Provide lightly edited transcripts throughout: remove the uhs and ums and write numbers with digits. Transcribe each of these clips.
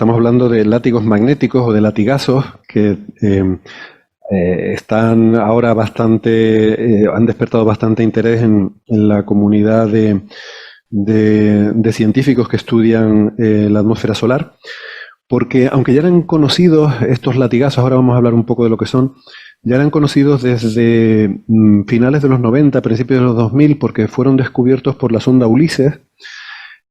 estamos hablando de látigos magnéticos o de latigazos que están ahora han despertado bastante interés en la comunidad de científicos que estudian la atmósfera solar, porque aunque ya eran conocidos estos latigazos, ahora vamos a hablar un poco de lo que son, ya eran conocidos desde finales de los 90, principios de los 2000, porque fueron descubiertos por la sonda Ulises.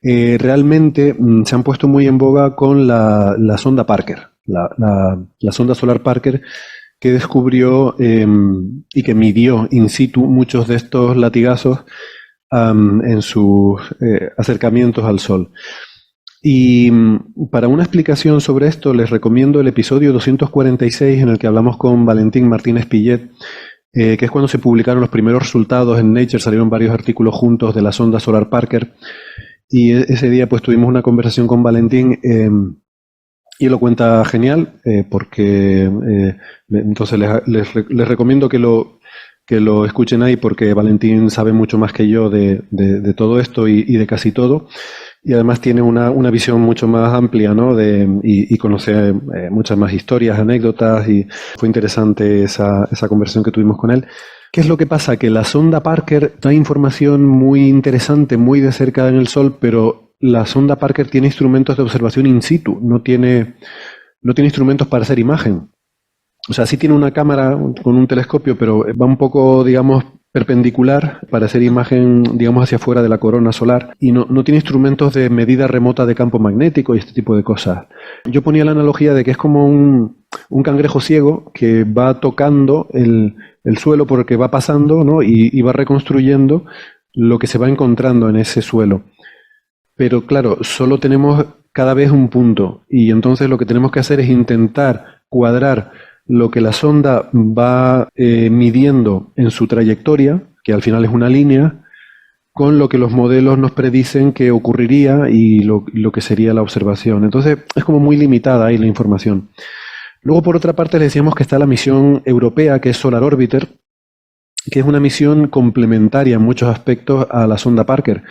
Realmente se han puesto muy en boga con la sonda Parker, la sonda solar Parker, que descubrió y que midió in situ muchos de estos latigazos en sus acercamientos al Sol. Y para una explicación sobre esto les recomiendo el episodio 246 en el que hablamos con Valentín Martínez Pillet, que es cuando se publicaron los primeros resultados en Nature, salieron varios artículos juntos de la sonda solar Parker, y ese día pues tuvimos una conversación con Valentín y lo cuenta genial, porque entonces les recomiendo que lo escuchen ahí, porque Valentín sabe mucho más que yo de todo esto y de casi todo. Y además tiene una visión mucho más amplia, ¿no? Y conoce muchas más historias, anécdotas, y fue interesante esa conversación que tuvimos con él. ¿Qué es lo que pasa? Que la sonda Parker da información muy interesante, muy de cerca en el Sol, pero la sonda Parker tiene instrumentos de observación in situ, no tiene instrumentos para hacer imagen. O sea, sí tiene una cámara con un telescopio, pero va un poco, digamos, perpendicular para hacer imagen, digamos, hacia afuera de la corona solar, y no tiene instrumentos de medida remota de campo magnético y este tipo de cosas. Yo ponía la analogía de que es como un cangrejo ciego que va tocando el suelo por el que va pasando, ¿no? Y va reconstruyendo lo que se va encontrando en ese suelo. Pero claro, solo tenemos cada vez un punto, y entonces lo que tenemos que hacer es intentar cuadrar lo que la sonda va midiendo en su trayectoria, que al final es una línea, con lo que los modelos nos predicen que ocurriría y lo que sería la observación. Entonces es como muy limitada ahí la información. Luego, por otra parte, le decíamos que está la misión europea, que es Solar Orbiter, que es una misión complementaria en muchos aspectos a la sonda Parker,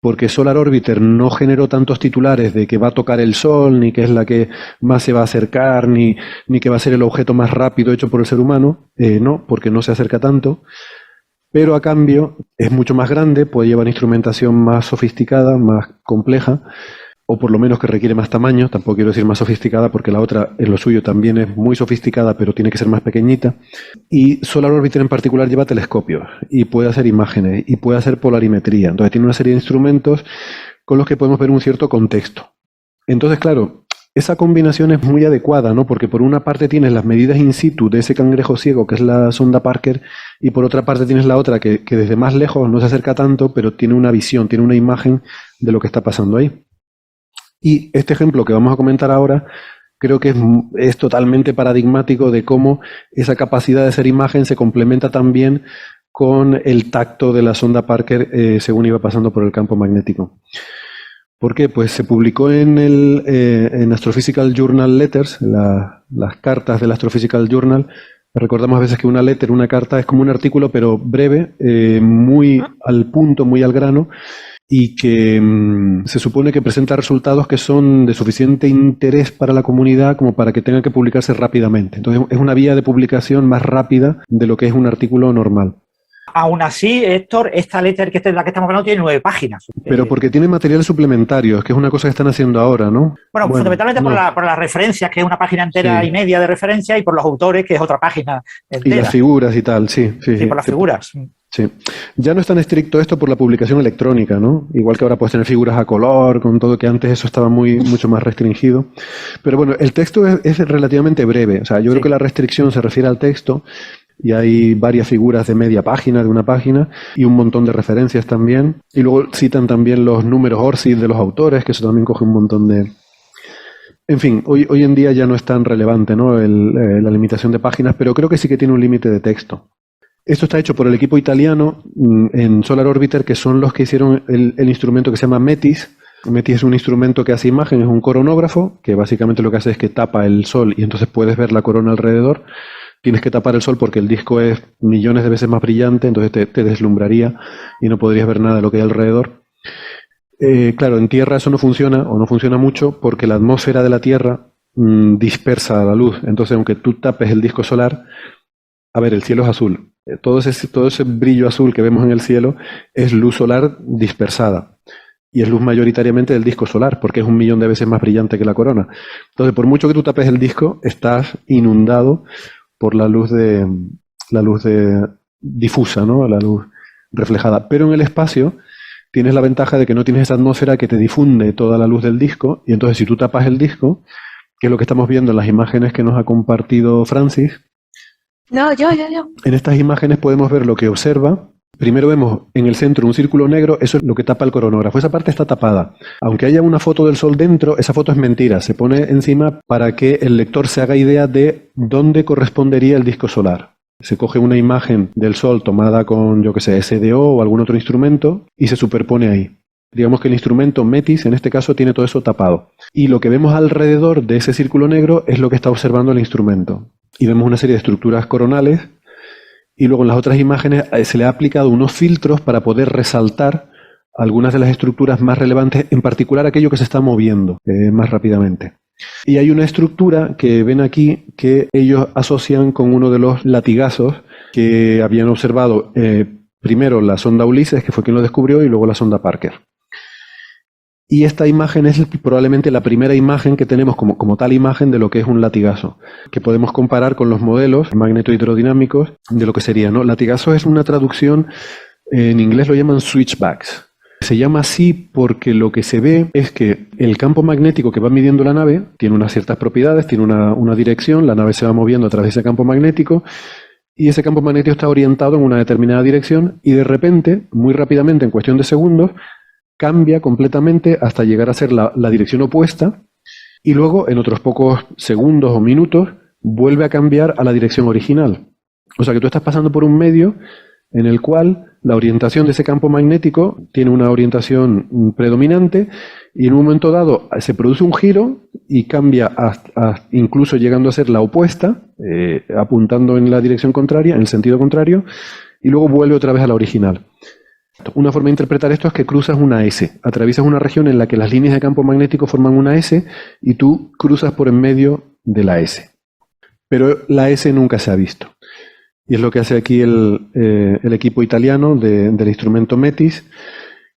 porque Solar Orbiter no generó tantos titulares de que va a tocar el Sol, ni que es la que más se va a acercar, ni que va a ser el objeto más rápido hecho por el ser humano, no, porque no se acerca tanto, pero a cambio es mucho más grande, puede llevar instrumentación más sofisticada, más compleja, o por lo menos que requiere más tamaño, tampoco quiero decir más sofisticada porque la otra en lo suyo también es muy sofisticada, pero tiene que ser más pequeñita. Y Solar Orbiter en particular lleva telescopios y puede hacer imágenes y puede hacer polarimetría. Entonces tiene una serie de instrumentos con los que podemos ver un cierto contexto. Entonces, claro, esa combinación es muy adecuada, ¿no? Porque por una parte tienes las medidas in situ de ese cangrejo ciego, que es la sonda Parker, y por otra parte tienes la otra que desde más lejos no se acerca tanto, pero tiene una visión, tiene una imagen de lo que está pasando ahí. Y este ejemplo que vamos a comentar ahora creo que es totalmente paradigmático de cómo esa capacidad de hacer imagen se complementa también con el tacto de la sonda Parker según iba pasando por el campo magnético. ¿Por qué? Pues se publicó en Astrophysical Journal Letters, las cartas del Astrophysical Journal. Recordamos a veces que una letter, una carta, es como un artículo, pero breve, muy al punto, muy al grano, y que se supone que presenta resultados que son de suficiente interés para la comunidad como para que tengan que publicarse rápidamente. Entonces es una vía de publicación más rápida de lo que es un artículo normal. Aún así, Héctor, esta letter de la que estamos hablando tiene 9 páginas. Pero porque tiene materiales suplementarios, que es una cosa que están haciendo ahora, ¿no? Bueno, fundamentalmente no. por las referencias, que es una página entera y media de referencia, y por los autores, que es otra página entera. Y las figuras y tal, sí. Sí, por las figuras. Sí. Ya no es tan estricto esto por la publicación electrónica, ¿no? Igual que ahora puedes tener figuras a color, con todo, que antes eso estaba mucho más restringido. Pero bueno, el texto es relativamente breve. O sea, yo creo que la restricción se refiere al texto, y hay varias figuras de media página, de una página, y un montón de referencias también. Y luego citan también los números ORCID de los autores, que eso también coge un montón de... En fin, hoy en día ya no es tan relevante, ¿no? La limitación de páginas, pero creo que sí que tiene un límite de texto. Esto está hecho por el equipo italiano en Solar Orbiter, que son los que hicieron el instrumento que se llama METIS. METIS es un instrumento que hace imagen, es un coronógrafo, que básicamente lo que hace es que tapa el Sol y entonces puedes ver la corona alrededor. Tienes que tapar el Sol porque el disco es millones de veces más brillante, entonces te deslumbraría y no podrías ver nada de lo que hay alrededor. Claro, en Tierra eso no funciona o no funciona mucho porque la atmósfera de la Tierra dispersa la luz. Entonces, aunque tú tapes el disco solar, a ver, el cielo es azul. Todo ese brillo azul que vemos en el cielo es luz solar dispersada. Y es luz mayoritariamente del disco solar, porque es 1.000.000 de veces más brillante que la corona. Entonces, por mucho que tú tapes el disco, estás inundado por la luz difusa, ¿no? La luz reflejada. Pero en el espacio tienes la ventaja de que no tienes esa atmósfera que te difunde toda la luz del disco, y entonces si tú tapas el disco, que es lo que estamos viendo en las imágenes que nos ha compartido Francis. No, yo. En estas imágenes podemos ver lo que observa. Primero vemos en el centro un círculo negro, eso es lo que tapa el coronógrafo. Esa parte está tapada. Aunque haya una foto del Sol dentro, esa foto es mentira. Se pone encima para que el lector se haga idea de dónde correspondería el disco solar. Se coge una imagen del Sol tomada con, yo que sé, SDO o algún otro instrumento y se superpone ahí. Digamos que el instrumento METIS, en este caso, tiene todo eso tapado. Y lo que vemos alrededor de ese círculo negro es lo que está observando el instrumento. Y vemos una serie de estructuras coronales. Y luego en las otras imágenes se le ha aplicado unos filtros para poder resaltar algunas de las estructuras más relevantes, en particular aquello que se está moviendo más rápidamente. Y hay una estructura que ven aquí que ellos asocian con uno de los latigazos que habían observado primero la sonda Ulises, que fue quien lo descubrió, y luego la sonda Parker. Y esta imagen es probablemente la primera imagen que tenemos como tal imagen de lo que es un latigazo, que podemos comparar con los modelos magnetohidrodinámicos de lo que sería, ¿no? Latigazo es una traducción, en inglés lo llaman switchbacks. Se llama así porque lo que se ve es que el campo magnético que va midiendo la nave tiene unas ciertas propiedades, tiene una dirección, la nave se va moviendo a través de ese campo magnético y ese campo magnético está orientado en una determinada dirección y de repente, muy rápidamente, en cuestión de segundos, cambia completamente hasta llegar a ser la dirección opuesta y luego en otros pocos segundos o minutos vuelve a cambiar a la dirección original. O sea que tú estás pasando por un medio en el cual la orientación de ese campo magnético tiene una orientación predominante y en un momento dado se produce un giro y cambia incluso llegando a ser la opuesta, apuntando en la dirección contraria, en el sentido contrario, y luego vuelve otra vez a la original. Una forma de interpretar esto es que cruzas una S, atraviesas una región en la que las líneas de campo magnético forman una S y tú cruzas por en medio de la S. Pero la S nunca se ha visto. Y es lo que hace aquí el equipo italiano del instrumento METIS,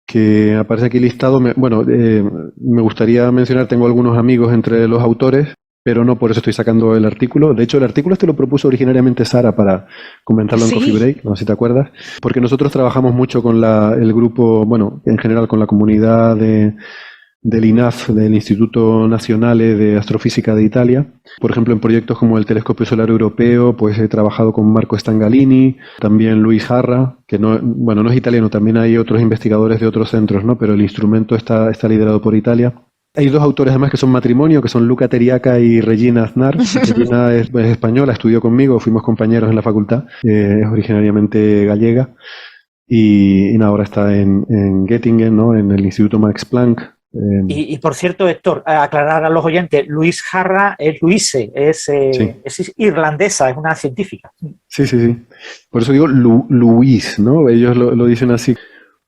que aparece aquí listado. Me gustaría mencionar, tengo algunos amigos entre los autores, pero no por eso estoy sacando el artículo. De hecho, el artículo lo propuso originariamente Sara para comentarlo en Coffee Break, no sé si te acuerdas, porque nosotros trabajamos mucho con el grupo, en general con la comunidad del INAF, del Instituto Nazionale de Astrofísica de Italia. Por ejemplo, en proyectos como el Telescopio Solar Europeo, pues he trabajado con Marco Stangalini, también Luis Jarra, que no es italiano, también hay otros investigadores de otros centros, ¿no? Pero el instrumento está liderado por Italia. Hay dos autores además que son matrimonio, que son Luca Teriaca y Regina Aznar. Regina es española, estudió conmigo, fuimos compañeros en la facultad, es originariamente gallega y ahora está en Göttingen, ¿no? En el Instituto Max Planck. Y por cierto, Héctor, aclarar a los oyentes, Luis Jarra es Luise, es irlandesa, es una científica. Sí. Por eso digo Luis, ¿no? Ellos lo dicen así.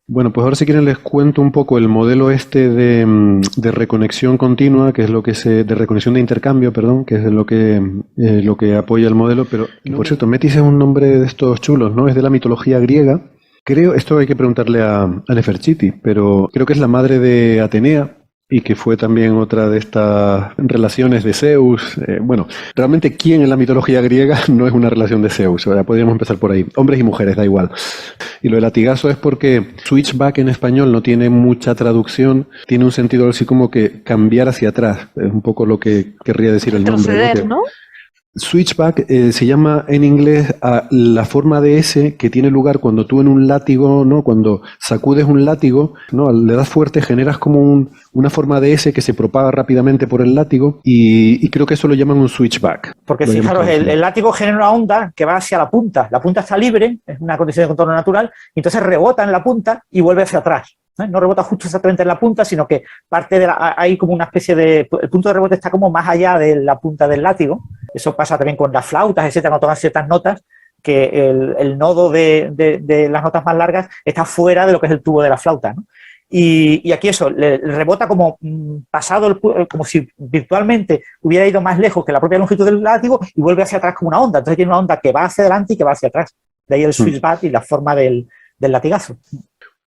Bueno, pues ahora si quieren les cuento un poco el modelo de reconexión continua, que es lo que de reconexión de intercambio, perdón, que es lo que apoya el modelo. Pero, por cierto, Metis es un nombre de estos chulos, ¿no? Es de la mitología griega. Creo, esto hay que preguntarle a Nefertiti, pero creo que es la madre de Atenea y que fue también otra de estas relaciones de Zeus. Realmente, ¿quién en la mitología griega no es una relación de Zeus? O sea, podríamos empezar por ahí. Hombres y mujeres, da igual. Y lo de latigazo es porque switchback en español no tiene mucha traducción, tiene un sentido así como que cambiar hacia atrás. Es un poco lo que querría decir el nombre. Retroceder, ¿no? Switchback se llama en inglés a la forma de S que tiene lugar cuando tú en un látigo, ¿no? Cuando sacudes un látigo, ¿no? Le das fuerte, generas como una forma de S que se propaga rápidamente por el látigo y creo que eso lo llaman un switchback. Porque fijaros, el látigo genera una onda que va hacia la punta está libre, es una condición de contorno natural, y entonces rebota en la punta y vuelve hacia atrás. No rebota justo exactamente en la punta, sino que parte hay como una especie de... El punto de rebote está como más allá de la punta del látigo. Eso pasa también con las flautas, etcétera, cuando tocan ciertas notas, que el nodo de las notas más largas está fuera de lo que es el tubo de la flauta, ¿no? Y aquí eso, le rebota como pasado, como si virtualmente hubiera ido más lejos que la propia longitud del látigo y vuelve hacia atrás como una onda. Entonces tiene una onda que va hacia adelante y que va hacia atrás. De ahí el switchback y la forma del latigazo.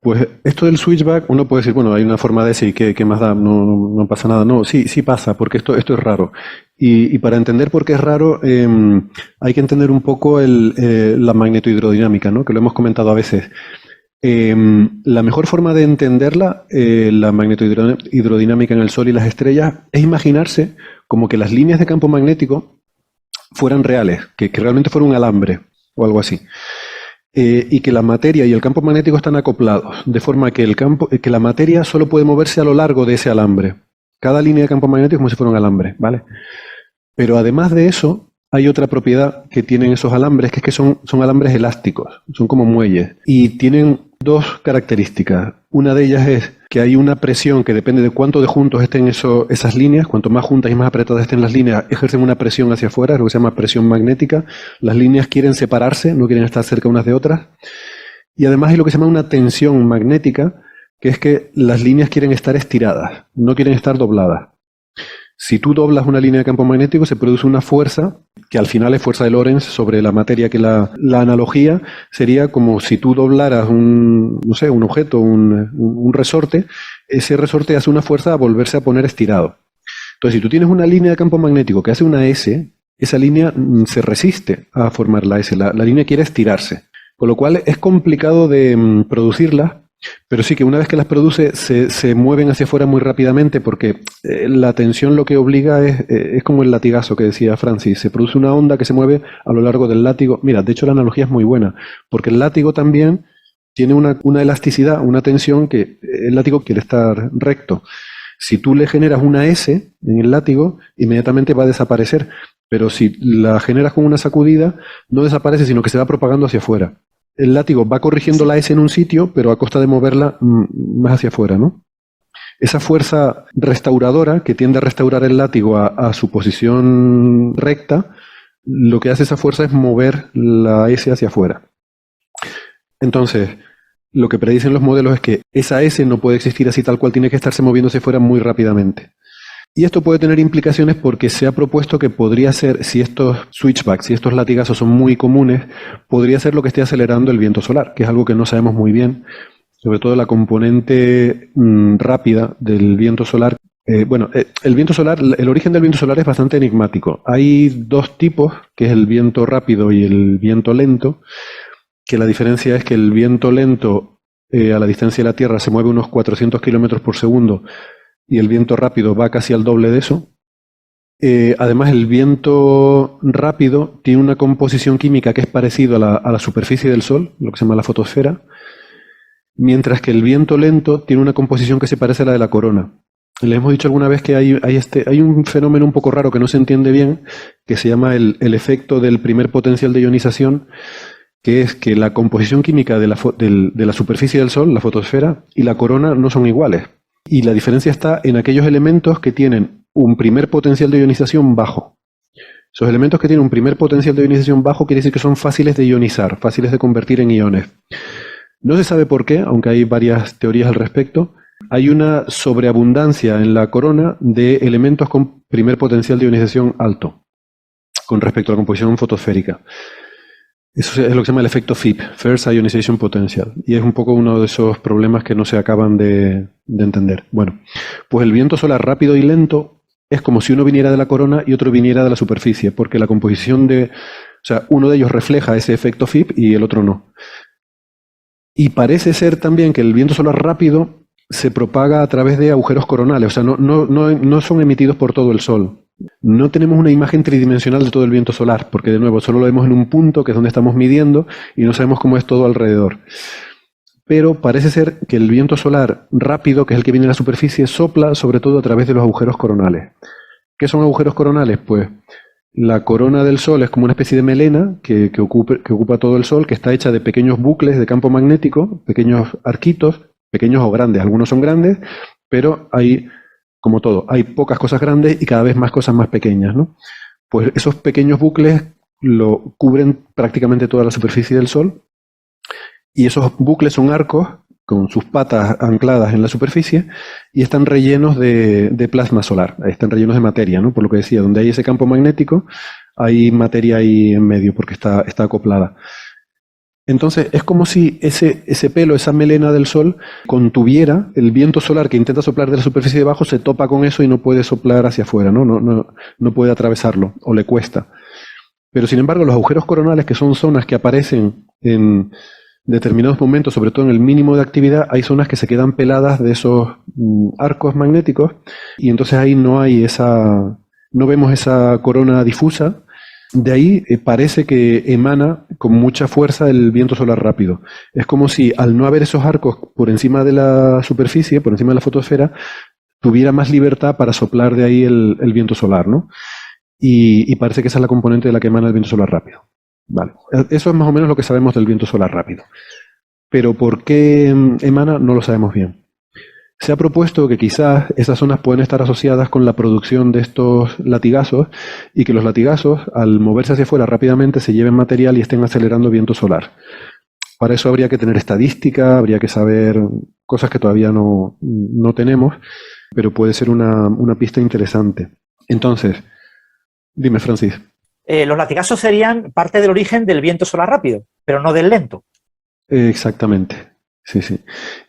Pues esto del switchback, uno puede decir, bueno, hay una forma de ese y ¿qué más da? No pasa nada. No, sí pasa, porque esto es raro. Y para entender por qué es raro, hay que entender un poco la magnetohidrodinámica, ¿no? Que lo hemos comentado a veces. La mejor forma de entenderla, la magnetohidrodinámica en el Sol y las estrellas, es imaginarse como que las líneas de campo magnético fueran reales, que realmente fuera un alambre o algo así. Y que la materia y el campo magnético están acoplados, de forma que que la materia solo puede moverse a lo largo de ese alambre. Cada línea de campo magnético es como si fuera un alambre, ¿vale? Pero además de eso, hay otra propiedad que tienen esos alambres, que es que son alambres elásticos, son como muelles, y tienen dos características. Una de ellas es que hay una presión que depende de cuánto de juntos estén esas líneas. Cuanto más juntas y más apretadas estén las líneas, ejercen una presión hacia afuera, lo que se llama presión magnética. Las líneas quieren separarse, no quieren estar cerca unas de otras. Y además hay lo que se llama una tensión magnética, que es que las líneas quieren estar estiradas, no quieren estar dobladas. Si tú doblas una línea de campo magnético, se produce una fuerza, que al final es fuerza de Lorentz sobre la materia, que la analogía sería como si tú doblaras un objeto, un resorte, ese resorte hace una fuerza a volverse a poner estirado. Entonces, si tú tienes una línea de campo magnético que hace una S, esa línea se resiste a formar la S, la línea quiere estirarse. Con lo cual es complicado de producirla. Pero sí que una vez que las produce se mueven hacia afuera muy rápidamente porque la tensión lo que obliga es como el latigazo que decía Francis. Se produce una onda que se mueve a lo largo del látigo. Mira, de hecho la analogía es muy buena porque el látigo también tiene una elasticidad, una tensión que el látigo quiere estar recto. Si tú le generas una S en el látigo, inmediatamente va a desaparecer. Pero si la generas con una sacudida, no desaparece, sino que se va propagando hacia afuera. El látigo va corrigiendo la S en un sitio, pero a costa de moverla más hacia afuera, ¿no? Esa fuerza restauradora que tiende a restaurar el látigo a su posición recta, lo que hace esa fuerza es mover la S hacia afuera. Entonces, lo que predicen los modelos es que esa S no puede existir así tal cual, tiene que estarse moviéndose fuera muy rápidamente. Y esto puede tener implicaciones porque se ha propuesto que podría ser, si estos switchbacks, si estos latigazos son muy comunes, podría ser lo que esté acelerando el viento solar, que es algo que no sabemos muy bien, sobre todo la componente rápida del viento solar. El viento solar, el origen del viento solar es bastante enigmático. Hay dos tipos, que es el viento rápido y el viento lento, que la diferencia es que el viento lento a la distancia de la Tierra se mueve unos 400 kilómetros por segundo, y el viento rápido va casi al doble de eso. Además, el viento rápido tiene una composición química que es parecido a la superficie del Sol, lo que se llama la fotosfera, mientras que el viento lento tiene una composición que se parece a la de la corona. Les hemos dicho alguna vez que hay un fenómeno un poco raro que no se entiende bien, que se llama el efecto del primer potencial de ionización, que es que la composición química de la superficie del Sol, la fotosfera, y la corona no son iguales. Y la diferencia está en aquellos elementos que tienen un primer potencial de ionización bajo. Esos elementos que tienen un primer potencial de ionización bajo quiere decir que son fáciles de ionizar, fáciles de convertir en iones. No se sabe por qué, aunque hay varias teorías al respecto. Hay una sobreabundancia en la corona de elementos con primer potencial de ionización alto con respecto a la composición fotosférica. Eso es lo que se llama el efecto FIP, First Ionization Potential, y es un poco uno de esos problemas que no se acaban de entender. Bueno, pues el viento solar rápido y lento es como si uno viniera de la corona y otro viniera de la superficie, porque la composición uno de ellos refleja ese efecto FIP y el otro no. Y parece ser también que el viento solar rápido se propaga a través de agujeros coronales, o sea, no son emitidos por todo el Sol. No tenemos una imagen tridimensional de todo el viento solar, porque de nuevo solo lo vemos en un punto, que es donde estamos midiendo, y no sabemos cómo es todo alrededor. Pero parece ser que el viento solar rápido, que es el que viene de la superficie, sopla sobre todo a través de los agujeros coronales. ¿Qué son agujeros coronales? Pues la corona del Sol es como una especie de melena que ocupa todo el Sol, que está hecha de pequeños bucles de campo magnético, pequeños arquitos, pequeños o grandes. Algunos son grandes, pero hay, como todo, hay pocas cosas grandes y cada vez más cosas más pequeñas, ¿no? Pues esos pequeños bucles lo cubren prácticamente toda la superficie del Sol, y esos bucles son arcos con sus patas ancladas en la superficie y están rellenos de plasma solar, están rellenos de materia, ¿no? Por lo que decía, donde hay ese campo magnético, hay materia ahí en medio porque está acoplada. Entonces es como si ese pelo, esa melena del Sol, contuviera el viento solar que intenta soplar de la superficie de abajo, se topa con eso y no puede soplar hacia afuera, ¿no? No puede atravesarlo o le cuesta. Pero sin embargo, los agujeros coronales, que son zonas que aparecen en determinados momentos, sobre todo en el mínimo de actividad, hay zonas que se quedan peladas de esos arcos magnéticos y entonces ahí no vemos esa corona difusa. De ahí parece que emana con mucha fuerza el viento solar rápido. Es como si al no haber esos arcos por encima de la superficie, por encima de la fotosfera, tuviera más libertad para soplar de ahí el viento solar, ¿no? Y parece que esa es la componente de la que emana el viento solar rápido. Vale. Eso es más o menos lo que sabemos del viento solar rápido. Pero por qué emana no lo sabemos bien. Se ha propuesto que quizás esas zonas pueden estar asociadas con la producción de estos latigazos y que los latigazos, al moverse hacia afuera rápidamente, se lleven material y estén acelerando viento solar. Para eso habría que tener estadística, habría que saber cosas que todavía no tenemos, pero puede ser una pista interesante. Entonces, dime, Francis. Los latigazos serían parte del origen del viento solar rápido, pero no del lento. Exactamente. Sí, sí.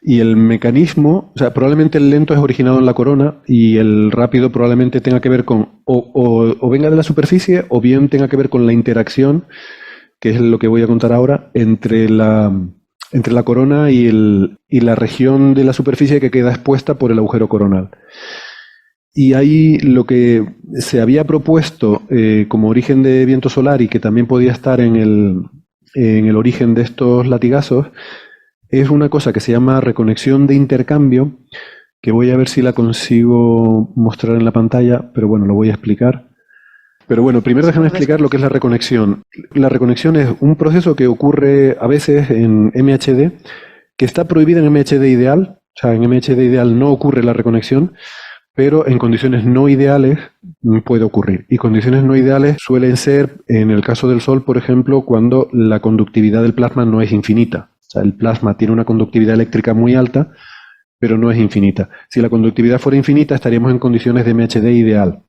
Y el mecanismo, o sea, probablemente el lento es originado en la corona y el rápido probablemente tenga que ver con, o venga de la superficie, o bien tenga que ver con la interacción, que es lo que voy a contar ahora, entre la corona y la región de la superficie que queda expuesta por el agujero coronal. Y ahí lo que se había propuesto como origen de viento solar y que también podía estar en el origen de estos latigazos, es una cosa que se llama reconexión de intercambio, que voy a ver si la consigo mostrar en la pantalla, pero bueno, lo voy a explicar. Pero bueno, primero déjame explicar lo que es la reconexión. La reconexión es un proceso que ocurre a veces en MHD, que está prohibido en MHD ideal. O sea, en MHD ideal no ocurre la reconexión, pero en condiciones no ideales puede ocurrir. Y condiciones no ideales suelen ser, en el caso del Sol, por ejemplo, cuando la conductividad del plasma no es infinita. O sea, el plasma tiene una conductividad eléctrica muy alta, pero no es infinita. Si la conductividad fuera infinita, estaríamos en condiciones de MHD ideal.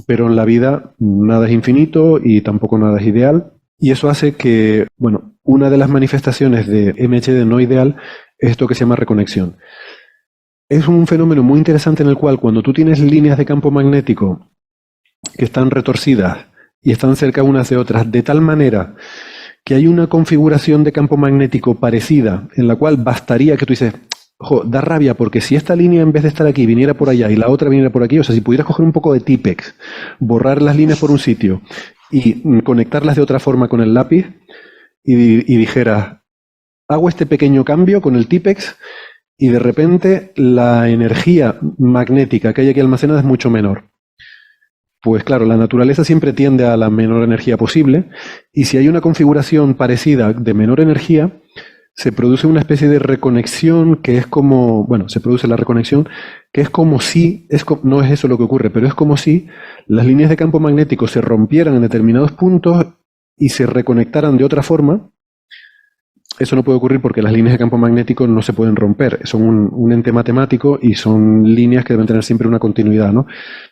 Pero en la vida nada es infinito y tampoco nada es ideal. Y eso hace que, bueno, una de las manifestaciones de MHD no ideal es esto que se llama reconexión. Es un fenómeno muy interesante en el cual cuando tú tienes líneas de campo magnético que están retorcidas y están cerca unas de otras, de tal manera que hay una configuración de campo magnético parecida, en la cual bastaría que tú dices, ojo, da rabia, porque si esta línea en vez de estar aquí viniera por allá y la otra viniera por aquí, o sea, si pudieras coger un poco de Tipex, borrar las líneas por un sitio y conectarlas de otra forma con el lápiz y dijeras, hago este pequeño cambio con el Tipex y de repente la energía magnética que hay aquí almacenada es mucho menor. Pues claro, la naturaleza siempre tiende a la menor energía posible y si hay una configuración parecida de menor energía, se produce una especie de reconexión que es como, bueno, se produce la reconexión que es como si, no es eso lo que ocurre, pero es como si las líneas de campo magnético se rompieran en determinados puntos y se reconectaran de otra forma. Eso no puede ocurrir porque las líneas de campo magnético no se pueden romper, son un ente matemático y son líneas que deben tener siempre una continuidad, ¿no?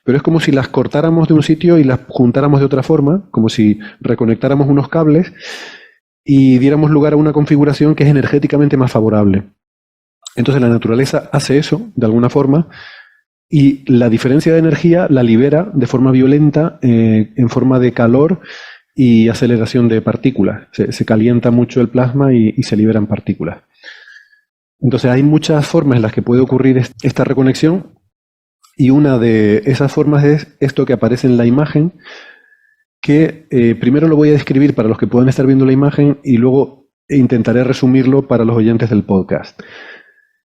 Pero es como si las cortáramos de un sitio y las juntáramos de otra forma, como si reconectáramos unos cables y diéramos lugar a una configuración que es energéticamente más favorable. Entonces la naturaleza hace eso, de alguna forma, y la diferencia de energía la libera de forma violenta en forma de calor y aceleración de partículas. Se calienta mucho el plasma y se liberan partículas. Entonces hay muchas formas en las que puede ocurrir esta reconexión y una de esas formas es esto que aparece en la imagen, que primero lo voy a describir para los que puedan estar viendo la imagen y luego intentaré resumirlo para los oyentes del podcast.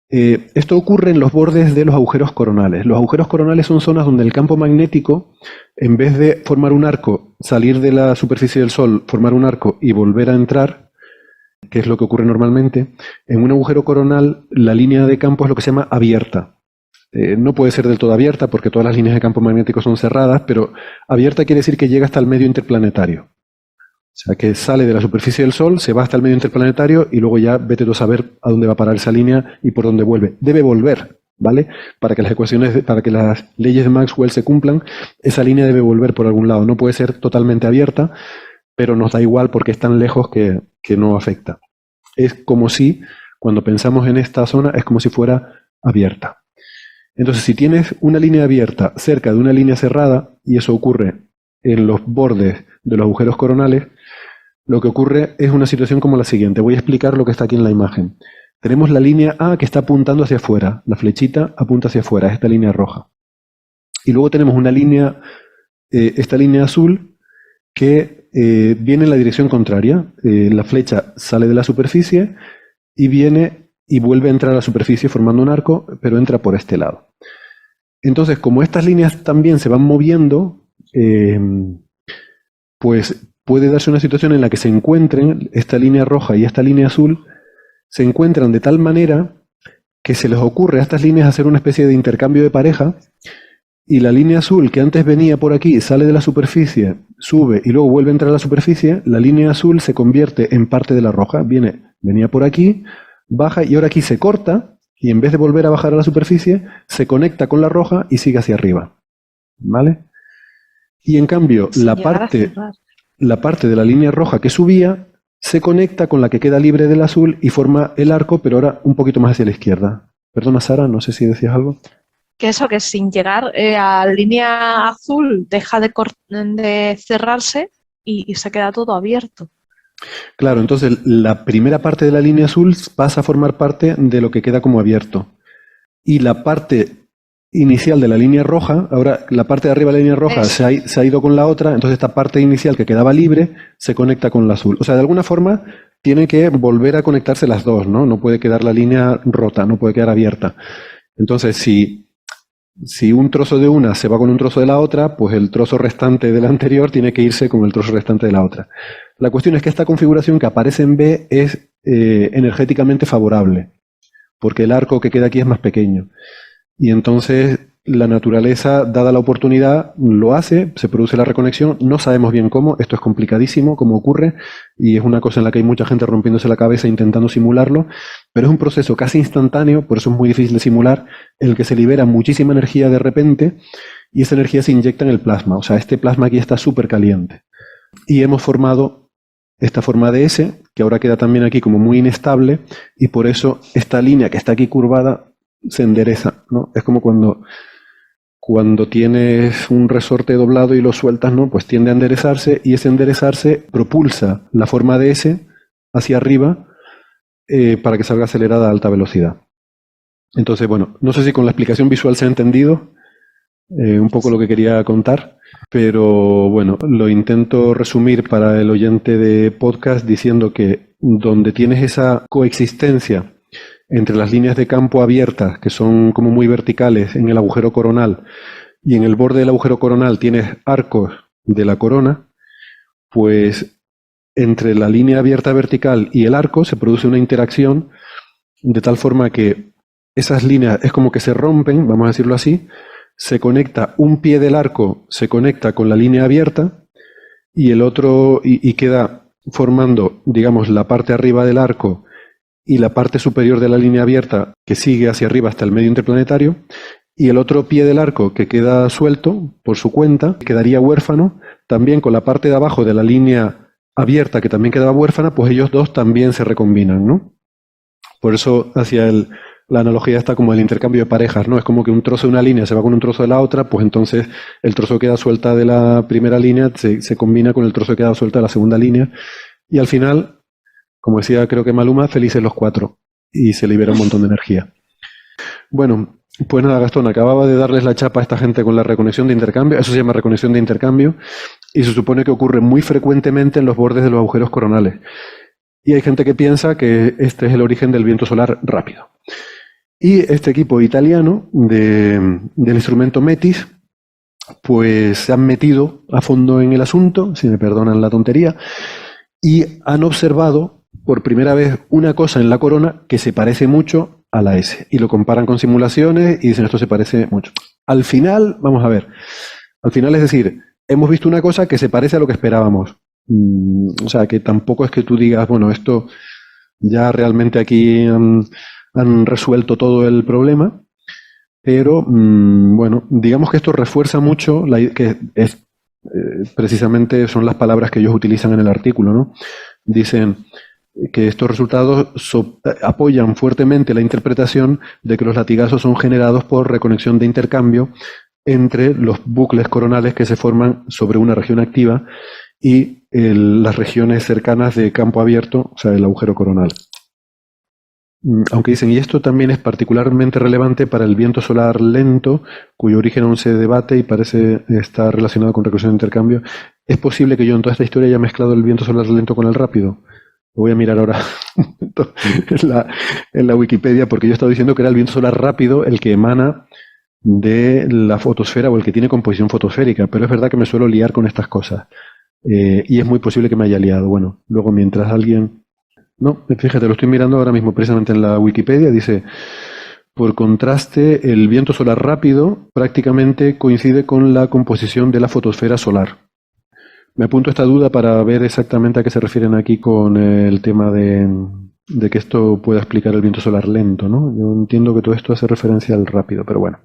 Esto ocurre en los bordes de los agujeros coronales. Los agujeros coronales son zonas donde el campo magnético, en vez de formar un arco, salir de la superficie del Sol, formar un arco y volver a entrar, que es lo que ocurre normalmente, en un agujero coronal la línea de campo es lo que se llama abierta. No puede ser del todo abierta porque todas las líneas de campo magnético son cerradas, pero abierta quiere decir que llega hasta el medio interplanetario. sea, que sale de la superficie del Sol, se va hasta el medio interplanetario y luego ya vete tú a saber a dónde va a parar esa línea y por dónde vuelve. Debe volver, ¿vale? Para que las ecuaciones, para que las leyes de Maxwell se cumplan, esa línea debe volver por algún lado. No puede ser totalmente abierta, pero nos da igual porque es tan lejos que no afecta. Es como si, cuando pensamos en esta zona, es como si fuera abierta. Entonces, si tienes una línea abierta cerca de una línea cerrada, y eso ocurre en los bordes de los agujeros coronales, lo que ocurre es una situación como la siguiente. Voy a explicar lo que está aquí en la imagen. Tenemos la línea A que está apuntando hacia afuera. La flechita apunta hacia afuera, es esta línea roja. Y luego tenemos una línea, esta línea azul, que viene en la dirección contraria. La flecha sale de la superficie y viene y vuelve a entrar a la superficie formando un arco, pero entra por este lado. Entonces, como estas líneas también se van moviendo, pues puede darse una situación en la que se encuentren, esta línea roja y esta línea azul, se encuentran de tal manera que se les ocurre a estas líneas hacer una especie de intercambio de pareja, y la línea azul que antes venía por aquí, sale de la superficie, sube y luego vuelve a entrar a la superficie, la línea azul se convierte en parte de la roja, venía por aquí, baja y ahora aquí se corta, y en vez de volver a bajar a la superficie, se conecta con la roja y sigue hacia arriba. ¿Vale? Y en cambio, la parte de la línea roja que subía se conecta con la que queda libre del azul y forma el arco, pero ahora un poquito más hacia la izquierda. Perdona, Sara, no sé si decías algo. Que eso, que sin llegar a la línea azul deja de cerrarse y se queda todo abierto. Claro, entonces la primera parte de la línea azul pasa a formar parte de lo que queda como abierto. Y la parte inicial de la línea roja, ahora la parte de arriba de la línea roja se ha ido con la otra, entonces esta parte inicial que quedaba libre se conecta con la azul. O sea, de alguna forma tiene que volver a conectarse las dos, ¿no? No puede quedar la línea rota, no puede quedar abierta. Entonces, si un trozo de una se va con un trozo de la otra, pues el trozo restante de la anterior tiene que irse con el trozo restante de la otra. La cuestión es que esta configuración que aparece en B es energéticamente favorable, porque el arco que queda aquí es más pequeño. Y entonces la naturaleza, dada la oportunidad, lo hace, se produce la reconexión, no sabemos bien cómo, esto es complicadísimo, cómo ocurre, y es una cosa en la que hay mucha gente rompiéndose la cabeza intentando simularlo, pero es un proceso casi instantáneo, por eso es muy difícil de simular, en el que se libera muchísima energía de repente, y esa energía se inyecta en el plasma, o sea, este plasma aquí está súper caliente. Y hemos formado esta forma de S, que ahora queda también aquí como muy inestable, y por eso esta línea que está aquí curvada se endereza, ¿no? Es como cuando tienes un resorte doblado y lo sueltas, ¿no? Pues tiende a enderezarse, y ese enderezarse propulsa la forma de S hacia arriba para que salga acelerada a alta velocidad. Entonces, bueno, no sé si con la explicación visual se ha entendido un poco lo que quería contar, pero bueno, lo intento resumir para el oyente de podcast diciendo que donde tienes esa coexistencia entre las líneas de campo abiertas, que son como muy verticales en el agujero coronal, y en el borde del agujero coronal tienes arcos de la corona, pues entre la línea abierta vertical y el arco se produce una interacción de tal forma que esas líneas es como que se rompen, vamos a decirlo así, se conecta un pie del arco, se conecta con la línea abierta, y el otro, y queda formando, digamos, la parte arriba del arco y la parte superior de la línea abierta que sigue hacia arriba hasta el medio interplanetario, y el otro pie del arco que queda suelto por su cuenta, quedaría huérfano, también con la parte de abajo de la línea abierta que también quedaba huérfana, pues ellos dos también se recombinan, ¿no? Por eso hacia la analogía está como el intercambio de parejas, ¿no? Es como que un trozo de una línea se va con un trozo de la otra, pues entonces el trozo que queda suelta de la primera línea se combina con el trozo que queda suelta de la segunda línea, y al final, como decía creo que Maluma, felices los cuatro, y se libera un montón de energía. Bueno, pues nada, Gastón, acababa de darles la chapa a esta gente con la reconexión de intercambio, eso se llama reconexión de intercambio, y se supone que ocurre muy frecuentemente en los bordes de los agujeros coronales. Y hay gente que piensa que este es el origen del viento solar rápido. Y este equipo italiano del instrumento METIS, pues se han metido a fondo en el asunto, si me perdonan la tontería, y han observado por primera vez una cosa en la corona que se parece mucho a la S. Y lo comparan con simulaciones y dicen esto se parece mucho. Al final, vamos a ver, al final es decir, hemos visto una cosa que se parece a lo que esperábamos, O sea, que tampoco es que tú digas, bueno, esto ya realmente aquí han resuelto todo el problema, pero bueno, digamos que esto refuerza mucho que es precisamente son las palabras que ellos utilizan en el artículo, ¿no? Dicen que estos resultados apoyan fuertemente la interpretación de que los latigazos son generados por reconexión de intercambio entre los bucles coronales que se forman sobre una región activa y las regiones cercanas de campo abierto, o sea, el agujero coronal. Aunque dicen, y esto también es particularmente relevante para el viento solar lento, cuyo origen aún se debate y parece estar relacionado con reconexión de intercambio. ¿Es posible que yo en toda esta historia haya mezclado el viento solar lento con el rápido? Lo voy a mirar ahora en la Wikipedia, porque yo he estado diciendo que era el viento solar rápido el que emana de la fotosfera o el que tiene composición fotosférica, pero es verdad que me suelo liar con estas cosas. Y es muy posible que me haya liado. Bueno, luego mientras alguien... No, fíjate, lo estoy mirando ahora mismo precisamente en la Wikipedia, dice, por contraste, el viento solar rápido prácticamente coincide con la composición de la fotosfera solar. Me apunto esta duda para ver exactamente a qué se refieren aquí con el tema de que esto pueda explicar el viento solar lento, ¿no? Yo entiendo que todo esto hace referencia al rápido, pero bueno.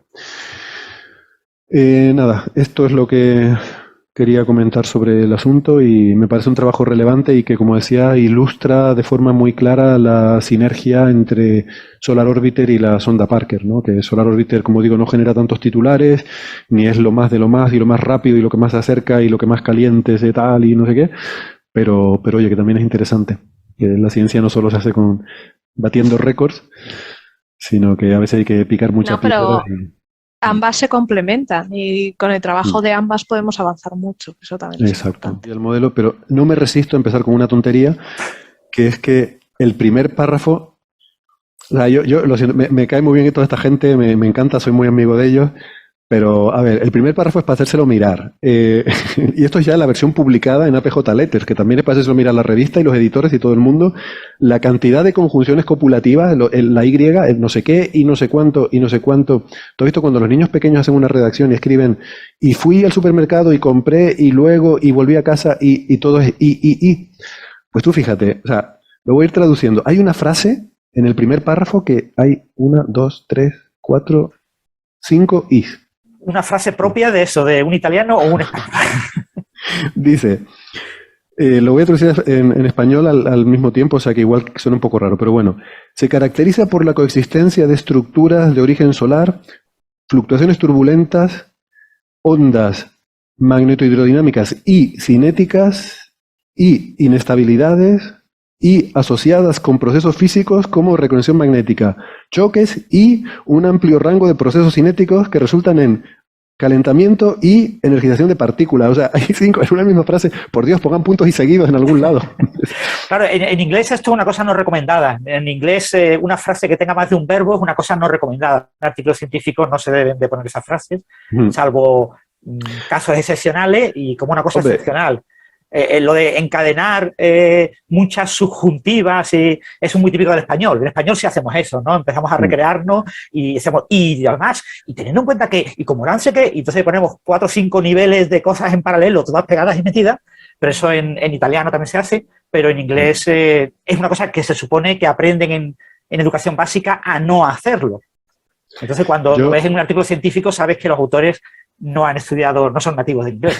Nada, esto es lo que quería comentar sobre el asunto y me parece un trabajo relevante y que, como decía, ilustra de forma muy clara la sinergia entre Solar Orbiter y la sonda Parker, ¿no? Que Solar Orbiter, como digo, no genera tantos titulares, ni es lo más de lo más y lo más rápido y lo que más se acerca y lo que más caliente es de tal y no sé qué, pero oye, que también es interesante, que la ciencia no solo se hace con batiendo récords, sino que a veces hay que picar muchas piedras. Ambas se complementan y con el trabajo de ambas podemos avanzar mucho. Eso también es importante. Y el modelo, pero no me resisto a empezar con una tontería, que es que el primer párrafo, o sea, yo lo siento, me cae muy bien toda esta gente, me encanta, soy muy amigo de ellos, pero a ver, el primer párrafo es para hacérselo mirar. Y esto es ya la versión publicada en APJ Letters, que también es para hacérselo mirar la revista y los editores y todo el mundo. La cantidad de conjunciones copulativas, la Y, el no sé qué y no sé cuánto y no sé cuánto. ¿Tú has visto cuando los niños pequeños hacen una redacción y escriben y fui al supermercado y compré y luego y volví a casa y todo es y? Pues tú fíjate, o sea, lo voy a ir traduciendo. Hay una frase en el primer párrafo que hay 1, 2, 3, 4, 5 is. Una frase propia de eso, de un italiano o un español. Dice, lo voy a traducir en español al mismo tiempo, o sea que igual suena un poco raro, pero bueno. Se caracteriza por la coexistencia de estructuras de origen solar, fluctuaciones turbulentas, ondas magnetohidrodinámicas y cinéticas y inestabilidades y asociadas con procesos físicos como reconexión magnética, choques y un amplio rango de procesos cinéticos que resultan en calentamiento y energización de partículas. O sea, hay 5 en una misma frase. Por Dios, pongan puntos y seguidos en algún lado. Claro, en inglés esto es una cosa no recomendada. En inglés una frase que tenga más de un verbo es una cosa no recomendada. En artículos científicos no se deben de poner esas frases, salvo casos excepcionales y como una cosa excepcional. Lo de encadenar muchas subjuntivas es muy típico del español. En español sí hacemos eso, ¿no? Empezamos a recrearnos y hacemos y además, y teniendo en cuenta que, y como no sé qué, y entonces ponemos 4 o 5 niveles de cosas en paralelo, todas pegadas y metidas, pero eso en italiano también se hace, pero en inglés es una cosa que se supone que aprenden en educación básica a no hacerlo. Entonces, cuando lo ves en un artículo científico, sabes que los autores no han estudiado, no son nativos de inglés.